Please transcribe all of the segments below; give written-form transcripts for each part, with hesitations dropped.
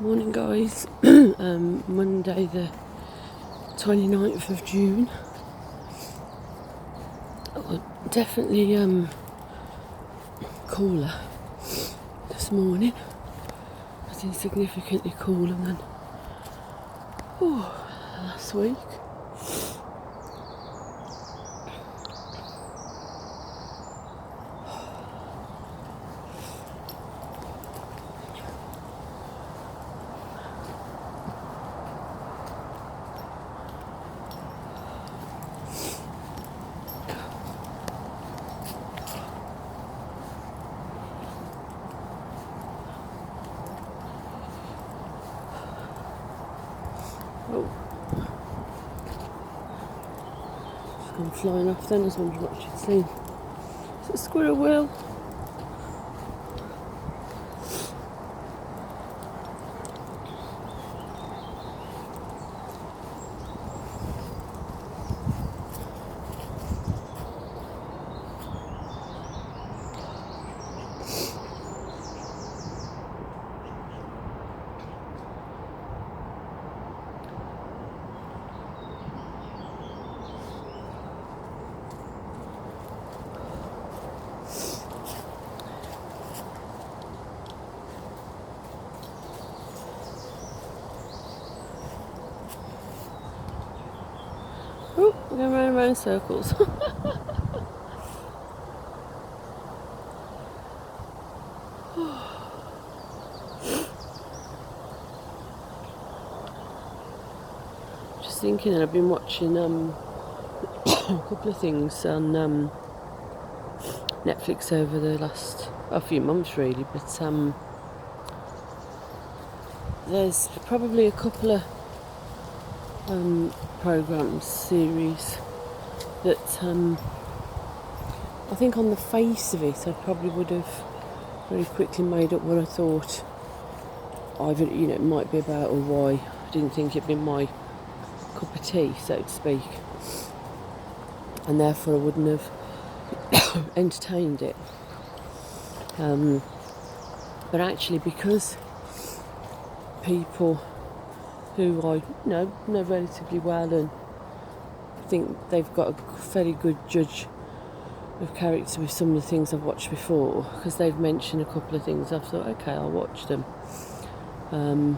Morning guys, Monday the 29th of June. Definitely cooler this morning. It's been significantly cooler than last week. Just gone flying off then. I was wondering what you'd seen. Is it a squirrel, Will? Oh, we're going round and round in circles. Just thinking that I've been watching a couple of things on Netflix over the last few months really, but there's probably a couple of programmes, series that I think on the face of it I probably would have very quickly made up what I thought either it might be about or why I didn't think it'd be my cup of tea, so to speak, and therefore I wouldn't have entertained it. But actually, because people who I know relatively well and think they've got a fairly good judge of character with some of the things I've watched before, because they've mentioned a couple of things, I've thought, okay, I'll watch them. And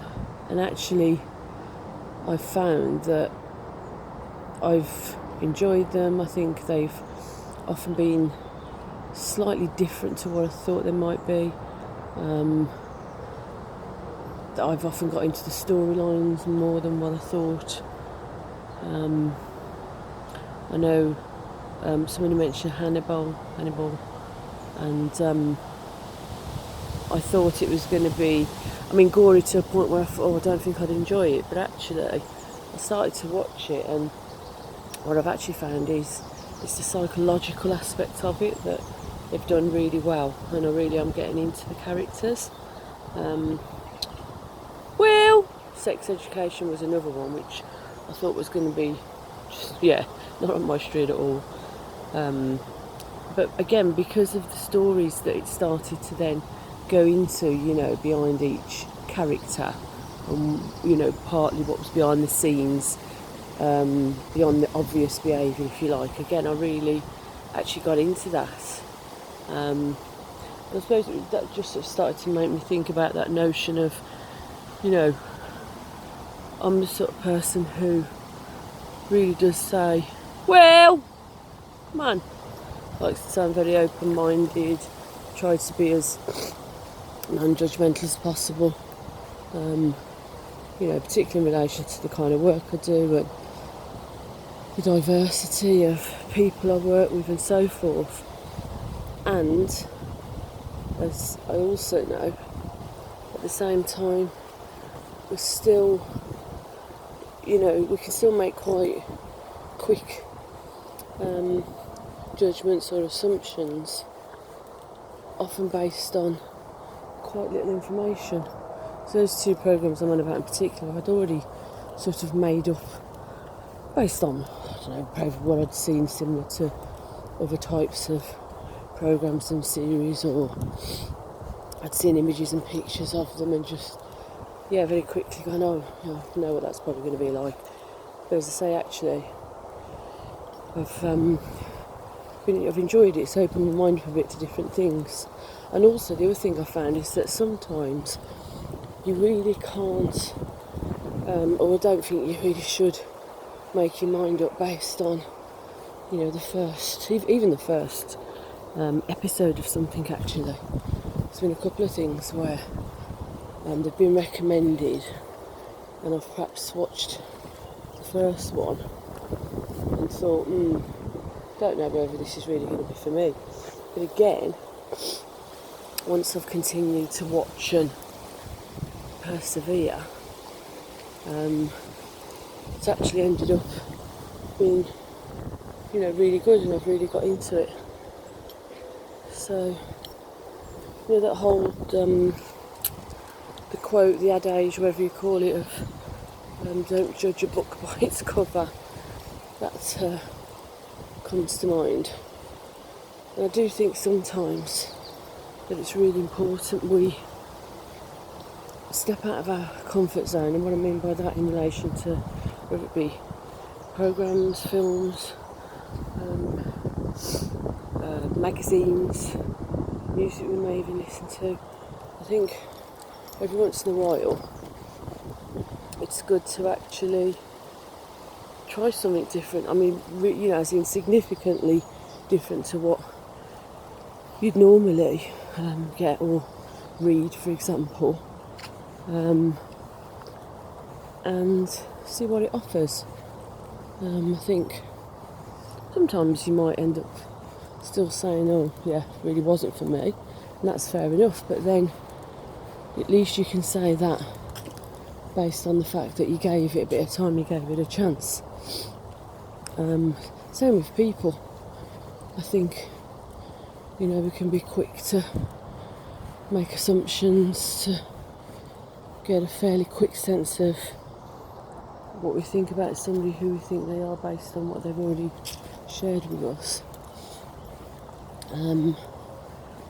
actually, I've found that I've enjoyed them. I think they've often been slightly different to what I thought they might be. That I've often got into the storylines more than what I thought. I know somebody mentioned Hannibal, and I thought it was going to be, gory to a point where I thought, I don't think I'd enjoy it, but actually I started to watch it, and what I've actually found is it's the psychological aspect of it that they've done really well, and I really am getting into the characters. Sex Education was another one which I thought was going to be not on my street at all, but again, because of the stories that it started to then go into, behind each character, and partly what was behind the scenes, beyond the obvious behaviour, if you like. Again, I really actually got into that. I suppose that just sort of started to make me think about that notion of, I'm the sort of person who really does say, well, come on. Likes to sound very open-minded, tries to be as non-judgmental as possible, particularly in relation to the kind of work I do and the diversity of people I work with and so forth. And as I also know, at the same time, we're still, we can still make quite quick judgments or assumptions, often based on quite little information. So those two programmes I'm on about in particular, I'd already sort of made up based on, probably what I'd seen similar to other types of programmes and series, or I'd seen images and pictures of them and just, very quickly going, oh, I know what that's probably going to be like. But as I say, actually, I've enjoyed it. It's opened my mind up a bit to different things. And also the other thing I found is that sometimes you really can't, or I don't think you really should make your mind up based on, even the first episode of something. Actually, there's been a couple of things where they've been recommended, and I've perhaps watched the first one and thought, don't know whether this is really going to be for me. But again, once I've continued to watch and persevere, it's actually ended up being, really good, and I've really got into it. So, that whole, the quote, the adage, whatever you call it, of don't judge a book by its cover, that comes to mind. And I do think sometimes that it's really important we step out of our comfort zone, and what I mean by that in relation to whether it be programmes, films, magazines, music we may even listen to. I think every once in a while it's good to actually try something different. I mean, as in significantly different to what you'd normally get or read, for example, and see what it offers. I think sometimes you might end up still saying, oh yeah, really wasn't for me, and that's fair enough, but then at least you can say that based on the fact that you gave it a bit of time, you gave it a chance. Same with people. I think, we can be quick to make assumptions, to get a fairly quick sense of what we think about somebody, who we think they are, based on what they've already shared with us.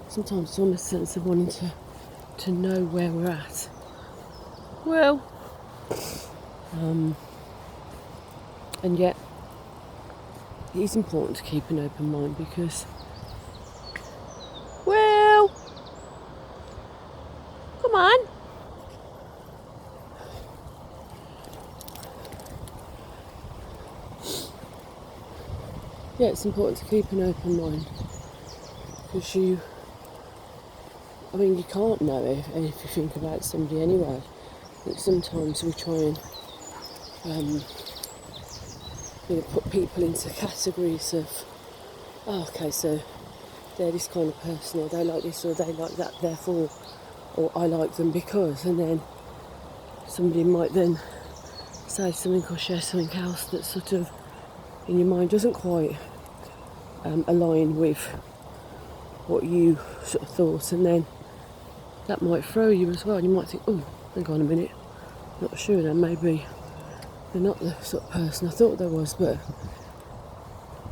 Sometimes it's almost a sense of wanting to know where we're at. Well, and yet it is important to keep an open mind, because, well, come on. Yeah, it's important to keep an open mind, because you can't know if you think about somebody anyway. But sometimes we try and put people into categories of, okay, so they're this kind of person, or they like this, or they like that, therefore, or I like them because, and then somebody might then say something or share something else that sort of in your mind doesn't quite align with what you sort of thought, and then that might throw you as well, and you might think, oh, hang on a minute, not sure then, maybe they're not the sort of person I thought they was. But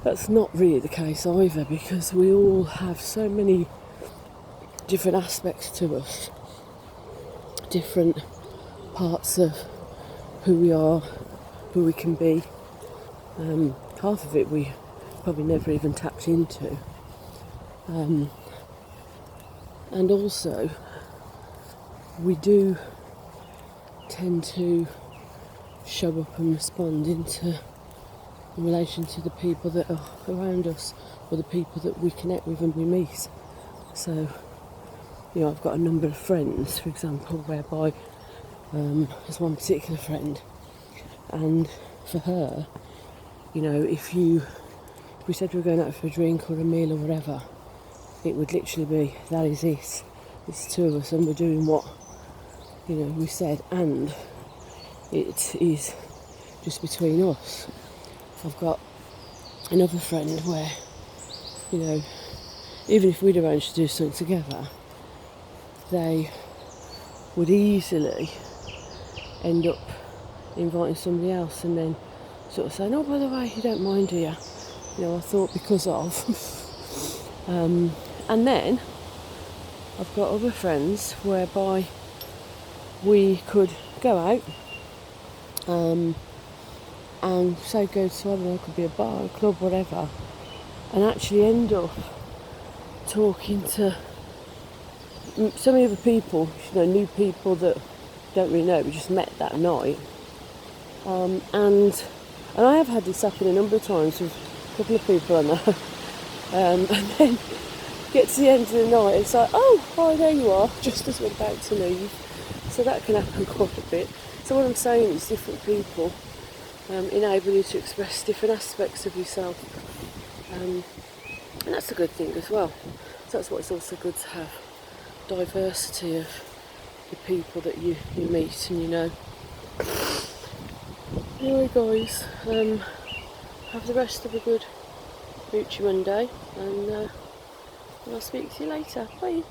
that's not really the case either, because we all have so many different aspects to us, different parts of who we are, who we can be. Half of it we probably never even tapped into. And also, we do tend to show up and respond in relation to the people that are around us, or the people that we connect with and we meet. So, I've got a number of friends, for example, whereby there's one particular friend, and for her, if we said we were going out for a drink or a meal or whatever, it would literally be, that is it. It's two of us and we're doing what, we said, and it is just between us. I've got another friend where, even if we'd arranged to do something together, they would easily end up inviting somebody else and then sort of saying, oh, by the way, you don't mind, do you? I thought because of. And then I've got other friends whereby we could go out and say go to, I don't know, it could be a bar, a club, whatever, and actually end up talking to so many other people, new people that don't really know, we just met that night. And I have had this happen a number of times with a couple of people I know. And then get to the end of the night, it's like, oh, hi, there you are, just as we're about to leave. So that can happen quite a bit. So what I'm saying is different people enable you to express different aspects of yourself. And that's a good thing as well. So that's why it's also good to have diversity of the people that you meet and you know. Anyway guys, have the rest of a good Moochie Monday and I'll speak to you later. Bye.